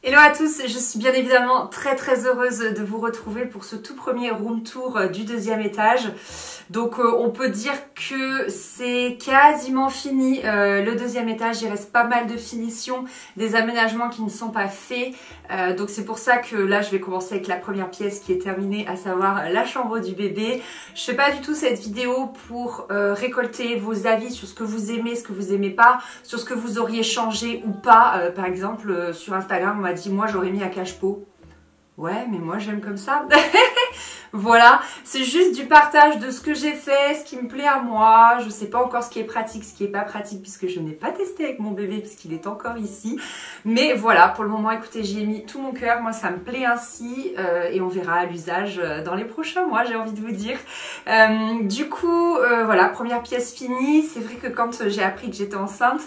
Hello à tous, je suis bien évidemment très heureuse de vous retrouver pour ce tout premier room tour du deuxième étage. Donc on peut dire que c'est quasiment fini le deuxième étage, il reste pas mal de finitions, des aménagements qui ne sont pas faits. Donc c'est pour ça que là je vais commencer avec la première pièce qui est terminée, à savoir la chambre du bébé. Je fais pas du tout cette vidéo pour récolter vos avis sur ce que vous aimez, ce que vous aimez pas, sur ce que vous auriez changé ou pas. Par exemple sur Instagram on m'a dit moi j'aurais mis un cache-pot. Ouais mais moi j'aime comme ça. Voilà, c'est juste du partage de ce que j'ai fait, ce qui me plaît à moi. Je sais pas encore ce qui est pratique, ce qui est pas pratique puisque je n'ai pas testé avec mon bébé puisqu'il est encore ici. Mais voilà, pour le moment, écoutez, j'y ai mis tout mon cœur. Moi, ça me plaît ainsi et on verra à l'usage dans les prochains mois, j'ai envie de vous dire. Du coup, voilà, première pièce finie. C'est vrai que quand j'ai appris que j'étais enceinte,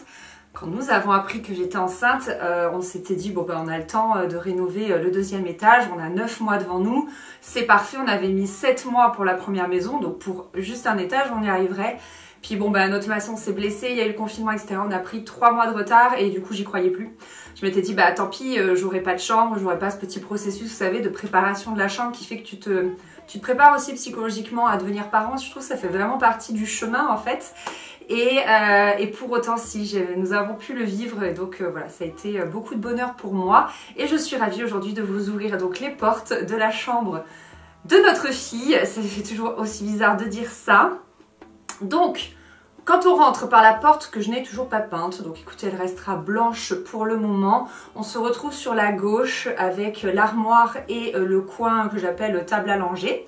quand nous avons appris que j'étais enceinte, on s'était dit bon ben on a le temps de rénover le deuxième étage, on a 9 mois devant nous, c'est parfait, on avait mis 7 mois pour la première maison, donc pour juste un étage on y arriverait. Puis bon ben notre maçon s'est blessé, il y a eu le confinement etc, on a pris 3 mois de retard et du coup j'y croyais plus. Je m'étais dit bah tant pis, j'aurais pas de chambre, j'aurais pas ce petit processus vous savez de préparation de la chambre qui fait que tu te prépares aussi psychologiquement à devenir parent. Je trouve que ça fait vraiment partie du chemin en fait. Et pour autant, si nous avons pu le vivre, et donc voilà, ça a été beaucoup de bonheur pour moi. Et je suis ravie aujourd'hui de vous ouvrir donc les portes de la chambre de notre fille. Ça fait toujours aussi bizarre de dire ça. Donc, quand on rentre par la porte que je n'ai toujours pas peinte, donc écoutez, elle restera blanche pour le moment. On se retrouve sur la gauche avec l'armoire et le coin que j'appelle table à langer.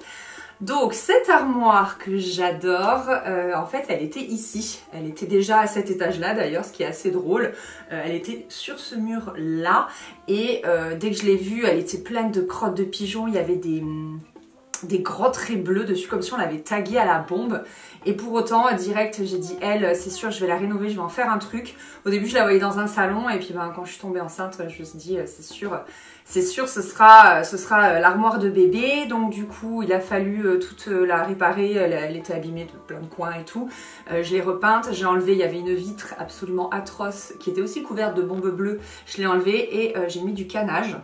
Donc cette armoire que j'adore, en fait elle était ici, elle était déjà à cet étage-là d'ailleurs, ce qui est assez drôle. Elle était sur ce mur-là et dès que je l'ai vue, elle était pleine de crottes de pigeons, il y avait des gros traits bleus dessus comme si on l'avait taguée à la bombe. Et pour autant, direct, j'ai dit elle, c'est sûr, je vais la rénover, je vais en faire un truc. Au début, je la voyais dans un salon et puis ben, quand je suis tombée enceinte, je me suis dit c'est sûr, ce sera l'armoire de bébé. Donc du coup, il a fallu toute la réparer, elle était abîmée de plein de coins et tout. Je l'ai repeinte, j'ai enlevé, il y avait une vitre absolument atroce qui était aussi couverte de bombes bleues. Je l'ai enlevée et j'ai mis du canage.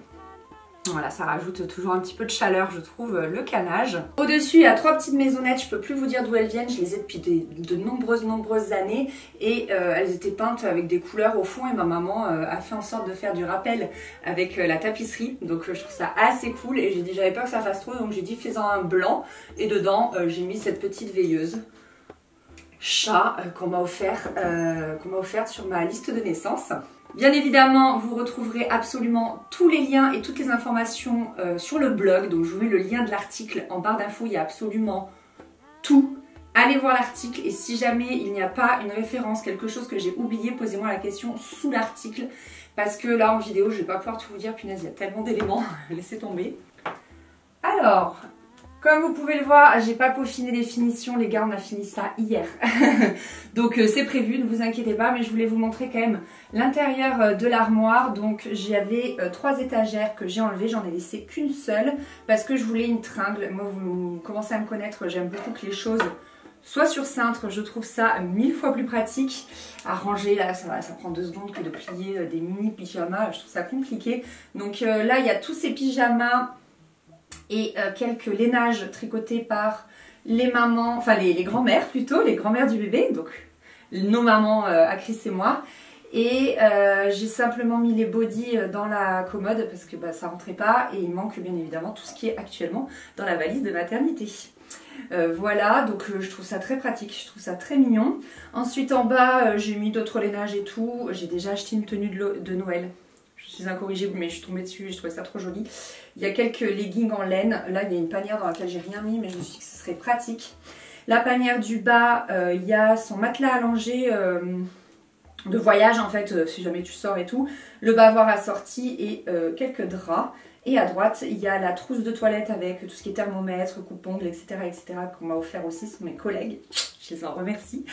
Voilà, ça rajoute toujours un petit peu de chaleur, je trouve, le canage. Au-dessus, il y a 3 petites maisonnettes, je peux plus vous dire d'où elles viennent, je les ai depuis de nombreuses années et elles étaient peintes avec des couleurs au fond et ma maman a fait en sorte de faire du rappel avec la tapisserie. Donc je trouve ça assez cool et j'ai dit j'avais peur que ça fasse trop, donc j'ai dit fais-en un blanc et dedans j'ai mis cette petite veilleuse chat qu'on m'a offerte sur ma liste de naissance. Bien évidemment, vous retrouverez absolument tous les liens et toutes les informations sur le blog. Donc je vous mets le lien de l'article en barre d'infos, il y a absolument tout. Allez voir l'article et si jamais il n'y a pas une référence, quelque chose que j'ai oublié, posez-moi la question sous l'article. Parce que là en vidéo, je ne vais pas pouvoir tout vous dire, punaise, il y a tellement d'éléments, laissez tomber. Alors, comme vous pouvez le voir, j'ai pas peaufiné les finitions, les gars, on a fini ça hier. Donc c'est prévu, ne vous inquiétez pas, mais je voulais vous montrer quand même l'intérieur de l'armoire. Donc j'avais 3 étagères que j'ai enlevées, j'en ai laissé qu'une seule parce que je voulais une tringle. Moi, vous commencez à me connaître, j'aime beaucoup que les choses soient sur cintre, je trouve ça 1000 fois plus pratique à ranger. Là, ça prend 2 secondes que de plier des mini pyjamas, je trouve ça compliqué. Donc là, il y a tous ces pyjamas et quelques lainages tricotés par les mamans, enfin les grand-mères plutôt, les grand-mères du bébé, donc nos mamans à Chris et moi. Et j'ai simplement mis les bodys dans la commode parce que bah, ça rentrait pas et il manque bien évidemment tout ce qui est actuellement dans la valise de maternité. Voilà, donc je trouve ça très pratique, je trouve ça très mignon. Ensuite en bas, j'ai mis d'autres lainages et tout. J'ai déjà acheté une tenue de Noël. Je suis incorrigible mais je suis tombée dessus et je trouvais ça trop joli. Il y a quelques leggings en laine. Là il y a une panière dans laquelle j'ai rien mis mais je me suis dit que ce serait pratique. La panière du bas, il y a son matelas allongé de voyage en fait si jamais tu sors et tout. Le bavoir assorti et quelques draps. Et à droite il y a la trousse de toilette avec tout ce qui est thermomètre, coupe-ongles etc. qu'on m'a offert aussi, ce sont mes collègues. Je les en remercie.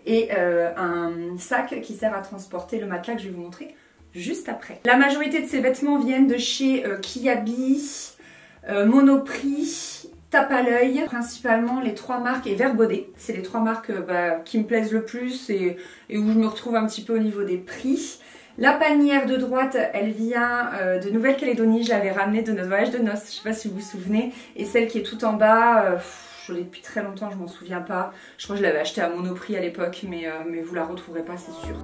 Et un sac qui sert à transporter le matelas que je vais vous montrer juste après. La majorité de ces vêtements viennent de chez Kiabi, Monoprix, Tape à l'œil, principalement les 3 marques et Verbaudet. C'est les 3 marques qui me plaisent le plus et où je me retrouve un petit peu au niveau des prix. La panière de droite, elle vient de Nouvelle-Calédonie. Je l'avais ramenée de notre voyage de noces, je sais pas si vous vous souvenez. Et celle qui est tout en bas, je l'ai depuis très longtemps, je m'en souviens pas. Je crois que je l'avais achetée à Monoprix à l'époque, mais vous la retrouverez pas, c'est sûr.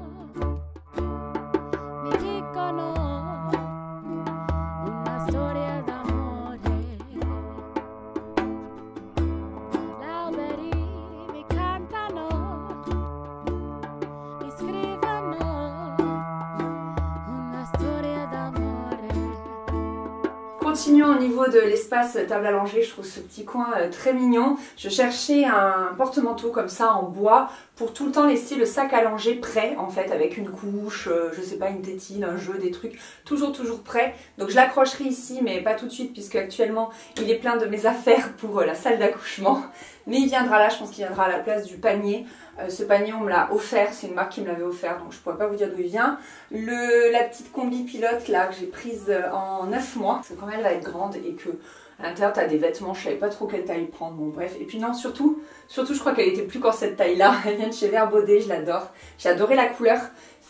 Continuons au niveau de l'espace table à langer, je trouve ce petit coin très mignon. Je cherchais un porte-manteau comme ça en bois pour tout le temps laisser le sac à langer prêt en fait avec une couche, je sais pas, une tétine, un jeu, des trucs, toujours prêt. Donc je l'accrocherai ici mais pas tout de suite puisque actuellement il est plein de mes affaires pour la salle d'accouchement. Mais il viendra là, je pense qu'il viendra à la place du panier. Ce panier on me l'a offert, c'est une marque qui me l'avait offert donc je pourrais pas vous dire d'où il vient. La petite combi pilote là que j'ai prise en 9 mois, parce que quand elle va être grande et que à l'intérieur tu as des vêtements, je savais pas trop quelle taille prendre, bon bref. Et puis non, surtout je crois qu'elle était plus qu'en cette taille là, elle vient de chez Vert Baudet, je l'adore. J'ai adoré la couleur,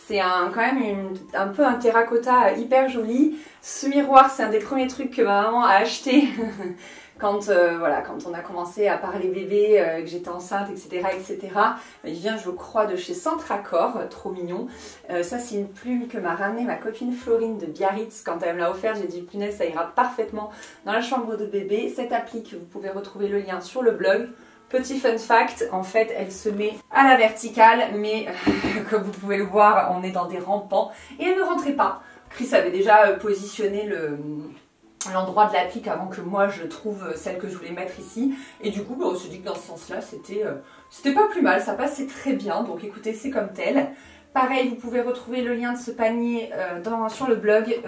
c'est quand même un peu un terracotta hyper joli. Ce miroir c'est un des premiers trucs que ma maman a acheté quand on a commencé à parler bébé, que j'étais enceinte, etc. Il vient, je crois, de chez Centracor, trop mignon. Ça, c'est une plume que m'a ramenée ma copine Florine de Biarritz. Quand elle me l'a offert, j'ai dit, punaise, ça ira parfaitement dans la chambre de bébé. Cette appli que vous pouvez retrouver le lien sur le blog. Petit fun fact, en fait, elle se met à la verticale, mais comme vous pouvez le voir, on est dans des rampants. Et elle ne rentrait pas. Chris avait déjà positionné l'endroit de l'applique avant que moi je trouve celle que je voulais mettre ici, et du coup on se dit que dans ce sens là c'était pas plus mal, ça passait très bien, donc écoutez, c'est comme tel. Pareil, vous pouvez retrouver le lien de ce panier sur le blog.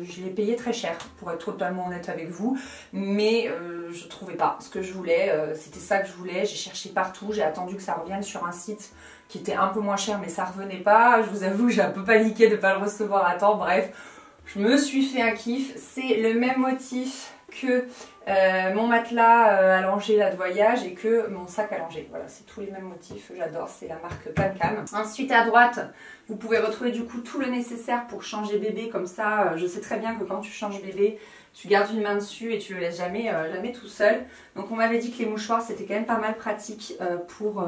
Je l'ai payé très cher pour être totalement honnête avec vous, mais je trouvais pas ce que je voulais, c'était ça que je voulais, j'ai cherché partout, j'ai attendu que ça revienne sur un site qui était un peu moins cher mais ça revenait pas, je vous avoue j'ai un peu paniqué de pas le recevoir à temps, bref. Je me suis fait un kiff, c'est le même motif que mon matelas allongé là de voyage et que mon sac allongé. Voilà, c'est tous les mêmes motifs, j'adore, c'est la marque Pancam. Ensuite à droite, vous pouvez retrouver du coup tout le nécessaire pour changer bébé, comme ça je sais très bien que quand tu changes bébé, tu gardes une main dessus et tu le laisses jamais tout seul. Donc on m'avait dit que les mouchoirs c'était quand même pas mal pratique pour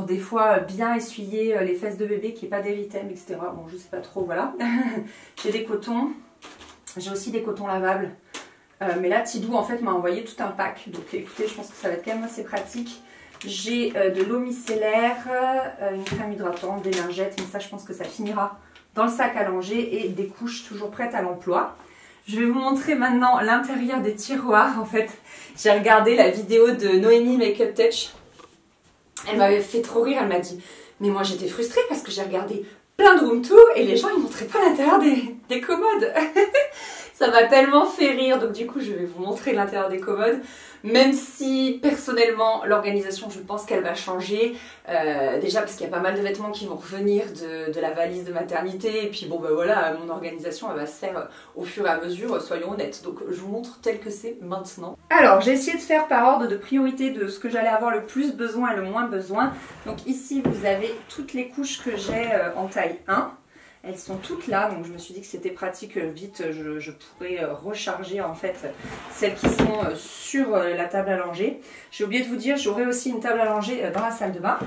des fois bien essuyer les fesses de bébé, qu'il n'y ait pas d'érythème, etc. Bon, je sais pas trop, voilà. J'ai des cotons, j'ai aussi des cotons lavables. Mais là, Tidou, en fait, m'a envoyé tout un pack. Donc écoutez, je pense que ça va être quand même assez pratique. J'ai de l'eau micellaire, une crème hydratante, des lingettes, mais ça, je pense que ça finira dans le sac à langer, et des couches toujours prêtes à l'emploi. Je vais vous montrer maintenant l'intérieur des tiroirs. En fait, j'ai regardé la vidéo de Noémie Makeup Touch. Elle m'avait fait trop rire, elle m'a dit « Mais moi j'étais frustrée parce que j'ai regardé plein de room tour et les gens ils montraient pas l'intérieur des commodes. » Ça m'a tellement fait rire, donc du coup je vais vous montrer l'intérieur des commodes. Même si personnellement l'organisation je pense qu'elle va changer, déjà parce qu'il y a pas mal de vêtements qui vont revenir de la valise de maternité, et puis bon ben voilà, mon organisation elle va se faire au fur et à mesure, soyons honnêtes, donc je vous montre tel que c'est maintenant. Alors j'ai essayé de faire par ordre de priorité de ce que j'allais avoir le plus besoin et le moins besoin. Donc ici vous avez toutes les couches que j'ai en taille 1. Elles sont toutes là, donc je me suis dit que c'était pratique, vite je pourrais recharger en fait celles qui sont sur la table à langer. J'ai oublié de vous dire, j'aurai aussi une table à langer dans la salle de bain.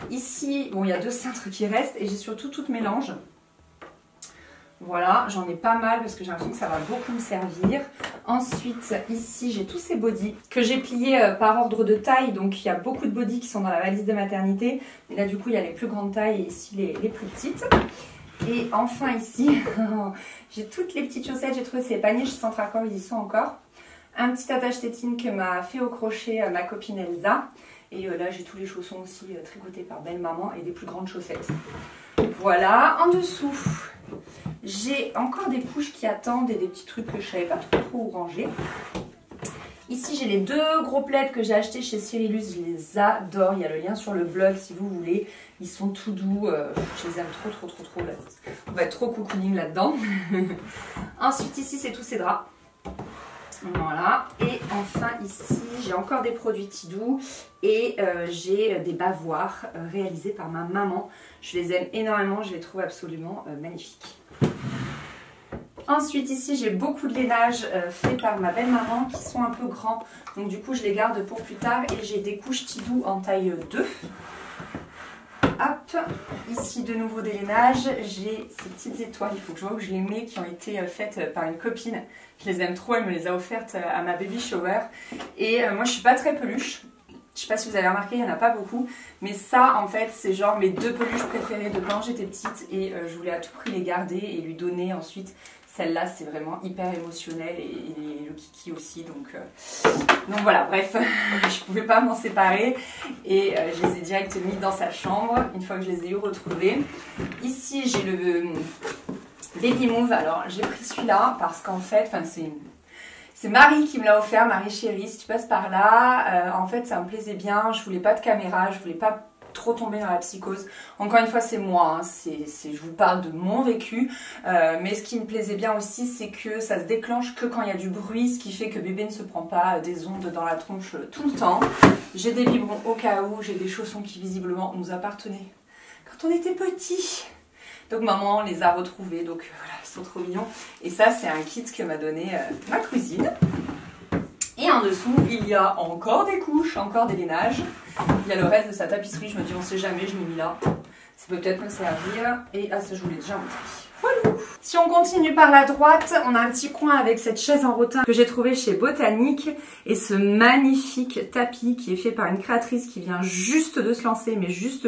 Ici, bon, il y a 2 cintres qui restent et j'ai surtout toutes mes langes. Voilà, j'en ai pas mal parce que j'ai l'impression que ça va beaucoup me servir. Ensuite, ici, j'ai tous ces bodys que j'ai pliés par ordre de taille. Donc, il y a beaucoup de bodys qui sont dans la valise de maternité. Et là, du coup, il y a les plus grandes tailles et ici, les plus petites. Et enfin ici, j'ai toutes les petites chaussettes, j'ai trouvé ces paniers chez Centracor, ils y sont encore. Un petit attache tétine que m'a fait au crochet ma copine Elsa. Et là j'ai tous les chaussons aussi tricotés par belle maman et des plus grandes chaussettes. Voilà, en dessous, j'ai encore des couches qui attendent et des petits trucs que je savais pas trop où ranger. Ici, j'ai les 2 gros plaids que j'ai achetés chez Cyrillus, je les adore. Il y a le lien sur le blog si vous voulez. Ils sont tout doux, je les aime trop. On va être trop cocooning là-dedans. Ensuite, ici, c'est tous ces draps. Voilà, et enfin ici j'ai encore des produits Tidou et j'ai des bavoirs réalisés par ma maman. Je les aime énormément, je les trouve absolument magnifiques. Ensuite ici j'ai beaucoup de lainage fait par ma belle-maman qui sont un peu grands, donc du coup je les garde pour plus tard et j'ai des couches Tidou en taille 2. Hop, ici de nouveau des lainages, j'ai ces petites étoiles, il faut que je vois où je les mets, qui ont été faites par une copine. Je les aime trop, elle me les a offertes à ma baby shower. Et moi je suis pas très peluche, je sais pas si vous avez remarqué, il n'y en a pas beaucoup. Mais ça en fait c'est genre mes 2 peluches préférées de quand j'étais petite et je voulais à tout prix les garder et lui donner ensuite. Celle-là c'est vraiment hyper émotionnel et le kiki aussi, donc voilà, bref, je pouvais pas m'en séparer et je les ai direct mis dans sa chambre une fois que je les ai eu retrouvés. Ici j'ai le Baby Move, alors j'ai pris celui-là parce qu'en fait, c'est Marie qui me l'a offert, Marie chérie, si tu passes par là, en fait ça me plaisait bien, je voulais pas de caméra, je voulais pas trop tomber dans la psychose. Encore une fois c'est moi, hein, je vous parle de mon vécu, mais ce qui me plaisait bien aussi c'est que ça se déclenche que quand il y a du bruit, ce qui fait que bébé ne se prend pas des ondes dans la tronche tout le temps. J'ai des biberons au cas où, j'ai des chaussons qui visiblement nous appartenaient quand on était petits. Donc maman les a retrouvés, donc voilà, ils sont trop mignons. Et ça c'est un kit que m'a donné ma cousine. Et en dessous il y a encore des couches, encore des lainages. Il y a le reste de sa tapisserie, je me dis on sait jamais, je l'ai mis là. Ça peut peut-être me servir. Et ça je vous l'ai déjà montré. Voilà. Si on continue par la droite, on a un petit coin avec cette chaise en rotin que j'ai trouvé chez Botanique. Et ce magnifique tapis qui est fait par une créatrice qui vient juste de se lancer, mais juste.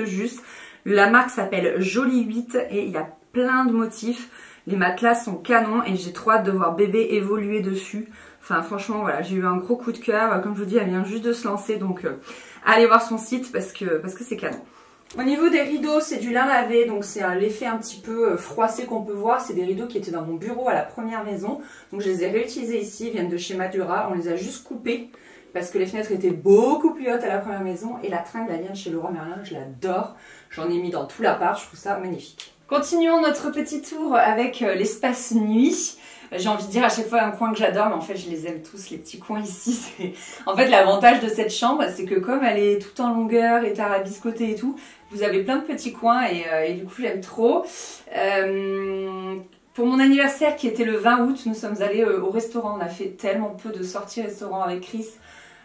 La marque s'appelle Jolie 8 et il y a plein de motifs. Les matelas sont canons et j'ai trop hâte de voir bébé évoluer dessus. Enfin franchement voilà, j'ai eu un gros coup de cœur. Comme je vous dis, elle vient juste de se lancer, donc allez voir son site parce que c'est canon. Au niveau des rideaux, c'est du lin lavé, donc c'est l'effet un petit peu froissé qu'on peut voir. C'est des rideaux qui étaient dans mon bureau à la première maison. Donc je les ai réutilisés ici, ils viennent de chez Madura. On les a juste coupés parce que les fenêtres étaient beaucoup plus hautes à la première maison. Et la tringle, elle vient de chez Leroy Merlin, je l'adore. J'en ai mis dans tout l'appart, je trouve ça magnifique. Continuons notre petit tour avec l'espace nuit. J'ai envie de dire à chaque fois un coin que j'adore, mais en fait je les aime tous, les petits coins ici. En fait l'avantage de cette chambre, c'est que comme elle est toute en longueur et tarabiscotée et tout, vous avez plein de petits coins et du coup j'aime trop. Pour mon anniversaire qui était le 20 août, nous sommes allés au restaurant. On a fait tellement peu de sorties restaurant avec Chris.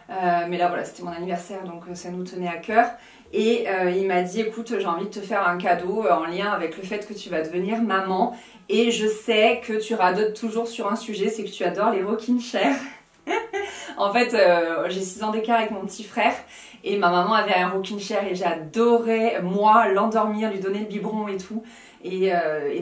Mais là voilà, c'était mon anniversaire, donc ça nous tenait à cœur. Et il m'a dit écoute, j'ai envie de te faire un cadeau en lien avec le fait que tu vas devenir maman. Et je sais que tu radotes toujours sur un sujet, c'est que tu adores les rocking chairs. En fait, j'ai 6 ans d'écart avec mon petit frère. Et ma maman avait un rocking chair et j'adorais, moi, l'endormir, lui donner le biberon et tout. Et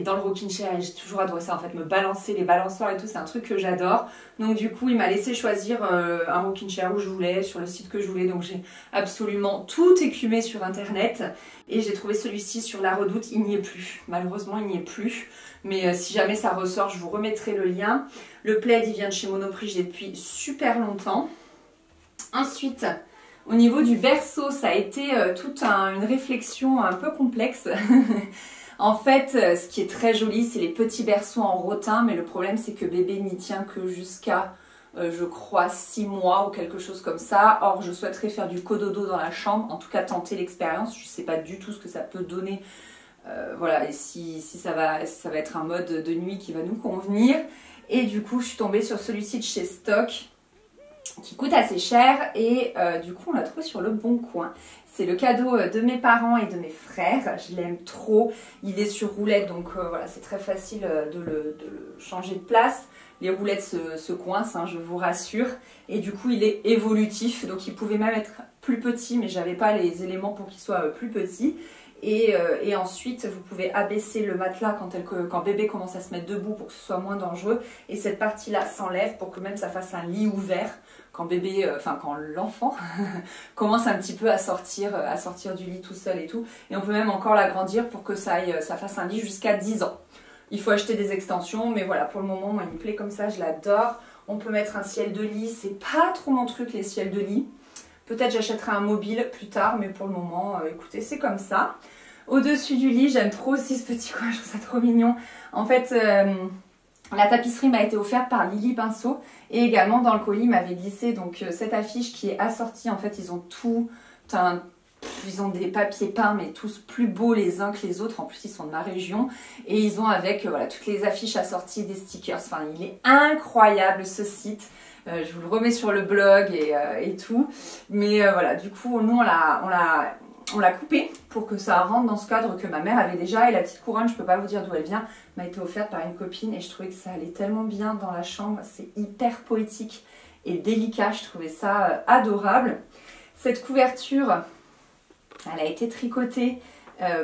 dans le rocking chair, j'ai toujours adoré ça en fait, me balancer, les balançoires et tout, c'est un truc que j'adore. Donc du coup, il m'a laissé choisir un rocking chair où je voulais, sur le site que je voulais. Donc j'ai absolument tout écumé sur internet. Et j'ai trouvé celui-ci sur La Redoute, il n'y est plus. Malheureusement, il n'y est plus. Mais si jamais ça ressort, je vous remettrai le lien. Le plaid, il vient de chez Monoprix, j'ai depuis super longtemps. Ensuite, au niveau du berceau, ça a été toute une réflexion un peu complexe. En fait, ce qui est très joli, c'est les petits berceaux en rotin, mais le problème c'est que bébé n'y tient que jusqu'à, je crois, 6 mois ou quelque chose comme ça. Or, je souhaiterais faire du cododo dans la chambre, en tout cas tenter l'expérience. Je ne sais pas du tout ce que ça peut donner, voilà, et si ça va être un mode de nuit qui va nous convenir. Et du coup, je suis tombée sur celui-ci de chez Stock, qui coûte assez cher et du coup on l'a trouvé sur le Bon Coin. C'est le cadeau de mes parents et de mes frères, je l'aime trop. Il est sur roulette, donc voilà, c'est très facile de le changer de place. Les roulettes se coincent, hein, je vous rassure. Et du coup il est évolutif, donc il pouvait même être plus petit, mais j'avais pas les éléments pour qu'il soit plus petit. Et ensuite vous pouvez abaisser le matelas quand bébé commence à se mettre debout pour que ce soit moins dangereux. Et cette partie là s'enlève pour que même ça fasse un lit ouvert quand bébé, quand l'enfant commence un petit peu à sortir du lit tout seul et tout. Et on peut même encore l'agrandir pour que ça fasse un lit jusqu'à 10 ans. Il faut acheter des extensions, mais voilà, pour le moment moi il me plaît comme ça, je l'adore. On peut mettre un ciel de lit, c'est pas trop mon truc les ciels de lit. Peut-être j'achèterai un mobile plus tard, mais pour le moment, écoutez, c'est comme ça. Au-dessus du lit, j'aime trop aussi ce petit coin, je trouve ça trop mignon. En fait, La tapisserie m'a été offerte par Lily Pinceau et également dans le colis m'avait glissé donc cette affiche qui est assortie. En fait, ils ont ils ont des papiers peints mais tous plus beaux les uns que les autres. En plus, ils sont de ma région et ils ont avec voilà toutes les affiches assorties, des stickers. Enfin, il est incroyable ce site. Je vous le remets sur le blog et tout. Mais voilà, du coup, nous on l'a coupé pour que ça rentre dans ce cadre que ma mère avait déjà. Et la petite couronne, je peux pas vous dire d'où elle vient, m'a été offerte par une copine et je trouvais que ça allait tellement bien dans la chambre. C'est hyper poétique et délicat, je trouvais ça adorable. Cette couverture, elle a été tricotée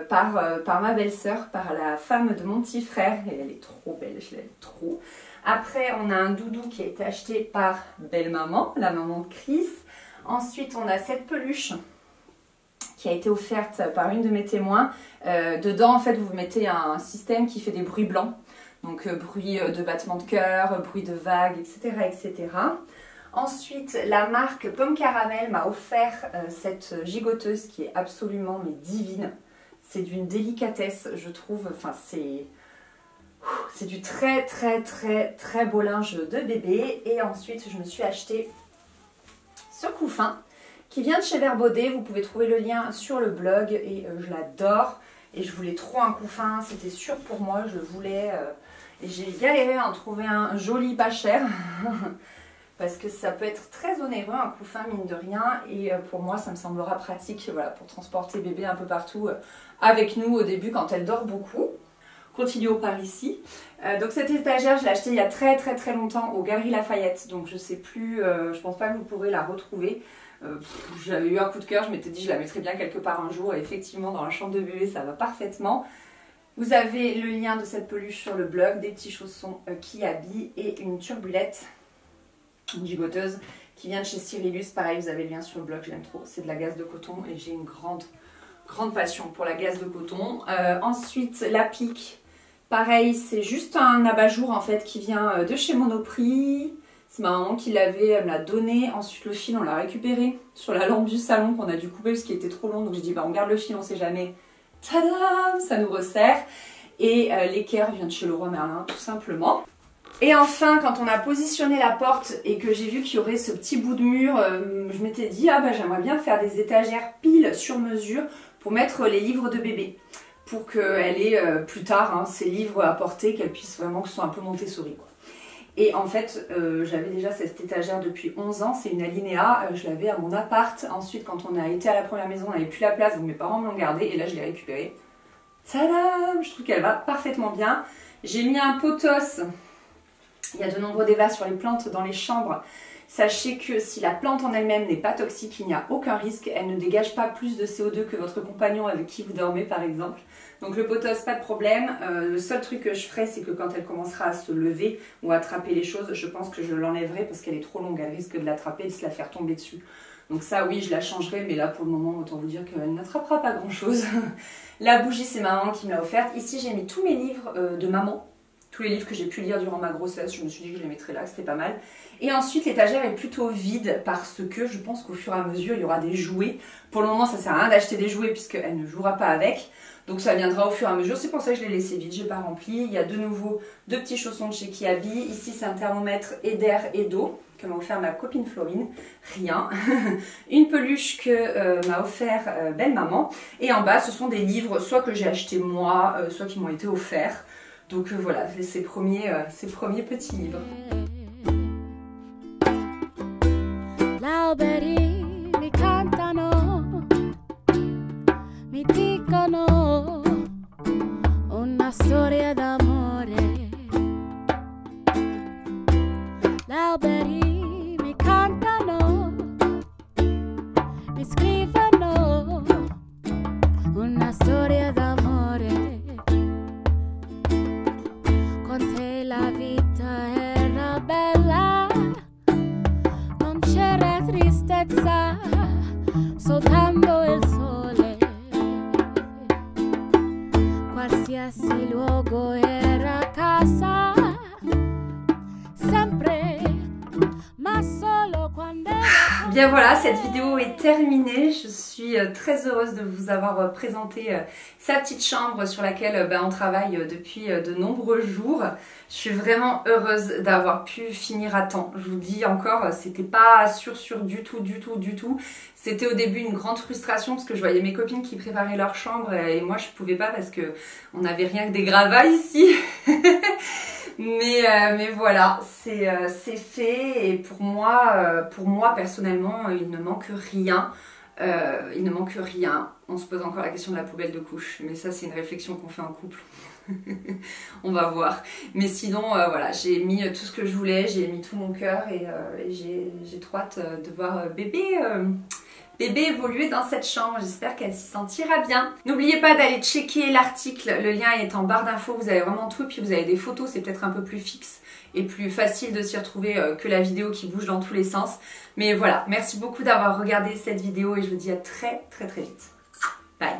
par ma belle-sœur, par la femme de mon petit frère. Et elle est trop belle, je l'aime trop. Après, on a un doudou qui a été acheté par belle-maman, la maman de Chris. Ensuite, on a cette peluche qui a été offerte par une de mes témoins. Dedans, en fait, vous mettez un système qui fait des bruits blancs. Donc, bruit de battement de cœur, bruit de vagues, etc., etc. Ensuite, la marque Pomme Caramel m'a offert cette gigoteuse qui est absolument mais divine. C'est d'une délicatesse, je trouve. Enfin, c'est du très, très, très, très beau linge de bébé. Et ensuite, je me suis acheté ce couffin qui vient de chez Verbaudet. Vous pouvez trouver le lien sur le blog et je l'adore. Et je voulais trop un couffin, c'était sûr pour moi, je voulais. Et j'ai galéré à en trouver un joli, pas cher. Parce que ça peut être très onéreux, un couffin mine de rien. Et pour moi, ça me semblera pratique voilà, pour transporter bébé un peu partout avec nous au début quand elle dort beaucoup. Continuons par ici. Donc cette étagère, je l'ai achetée il y a très très très longtemps aux Galeries Lafayette. Donc je sais plus, je pense pas que vous pourrez la retrouver. J'avais eu un coup de cœur, je m'étais dit je la mettrais bien quelque part un jour. Et effectivement, dans la chambre de bébé, ça va parfaitement. Vous avez le lien de cette peluche sur le blog, des petits chaussons qui habillent et une turbulette, une gigoteuse qui vient de chez Cyrillus. Pareil, vous avez le lien sur le blog, j'aime trop. C'est de la gaze de coton et j'ai une grande passion pour la gaze de coton. Ensuite, l'applique. Pareil, c'est juste un abat-jour en fait qui vient de chez Monoprix. C'est ma maman qui l'avait, elle me l'a donné. Ensuite, le fil, on l'a récupéré sur la lampe du salon qu'on a dû couper parce qu'il était trop long. Donc j'ai dit, bah, on garde le fil, on sait jamais. Tadam, ça nous resserre. Et l'équerre vient de chez Leroy Merlin, tout simplement. Et enfin, quand on a positionné la porte et que j'ai vu qu'il y aurait ce petit bout de mur, je m'étais dit, ah bah j'aimerais bien faire des étagères piles sur mesure pour mettre les livres de bébé. Pour qu'elle ait plus tard ces livres à porter, qu'elle puisse vraiment, que ce soit un peu Montessori, quoi. Et en fait, j'avais déjà cette étagère depuis 11 ans, c'est une Alinéa, je l'avais à mon appart. Ensuite, quand on a été à la première maison, on n'avait plus la place, donc mes parents me l'ont gardée et là je l'ai récupérée. Tadam! Je trouve qu'elle va parfaitement bien. J'ai mis un potos. Il y a de nombreux débats sur les plantes dans les chambres. Sachez que si la plante en elle-même n'est pas toxique, il n'y a aucun risque. Elle ne dégage pas plus de CO2 que votre compagnon avec qui vous dormez par exemple. Donc le potos, pas de problème. Le seul truc que je ferai, c'est que quand elle commencera à se lever ou à attraper les choses, je pense que je l'enlèverai parce qu'elle est trop longue. Elle risque de l'attraper et de se la faire tomber dessus. Donc ça, oui, je la changerai, mais là, pour le moment, autant vous dire qu'elle n'attrapera pas grand-chose. La bougie, c'est ma maman qui me l'a offerte. Ici, j'ai mis tous mes livres de maman. Tous les livres que j'ai pu lire durant ma grossesse, je me suis dit que je les mettrais là, que c'était pas mal. Et ensuite, l'étagère est plutôt vide parce que je pense qu'au fur et à mesure, il y aura des jouets. Pour le moment, ça sert à rien d'acheter des jouets puisqu'elle ne jouera pas avec. Donc ça viendra au fur et à mesure. C'est pour ça que je l'ai laissé vide, je n'ai pas rempli. Il y a de nouveau deux petits chaussons de chez Kiabi. Ici, c'est un thermomètre et d'air et d'eau que m'a offert ma copine Florine. Rien. Une peluche que m'a offert belle maman. Et en bas, ce sont des livres, soit que j'ai acheté moi, soit qui m'ont été offerts. Donc voilà, ces premiers petits livres. Alberi mi cantano, mi dicono una storia d'amore. Alberi mi cantano, mi scrivono una storia d'amore. Con te la vita era bella, non c'era tristezza, soltanto il sole. Qualsiasi luogo era casa, sempre, ma solo quando era Bien voilà, cette vidéo est terminée. Je suis très heureuse de vous avoir présenté sa petite chambre sur laquelle on travaille depuis de nombreux jours. Je suis vraiment heureuse d'avoir pu finir à temps. Je vous dis encore, c'était pas sûr du tout. C'était au début une grande frustration parce que je voyais mes copines qui préparaient leur chambre et moi je pouvais pas parce que on n'avait rien que des gravats ici. Mais voilà, c'est fait et pour moi personnellement, il ne manque rien. On se pose encore la question de la poubelle de couche, mais ça c'est une réflexion qu'on fait en couple. On va voir. Mais sinon, voilà, j'ai mis tout ce que je voulais, j'ai mis tout mon cœur et j'ai trop hâte de voir bébé évoluer dans cette chambre. J'espère qu'elle s'y sentira bien. N'oubliez pas d'aller checker l'article, le lien est en barre d'infos, vous avez vraiment tout, et puis vous avez des photos, c'est peut-être un peu plus fixe et plus facile de s'y retrouver que la vidéo qui bouge dans tous les sens. Mais voilà, merci beaucoup d'avoir regardé cette vidéo et je vous dis à très vite. Bye.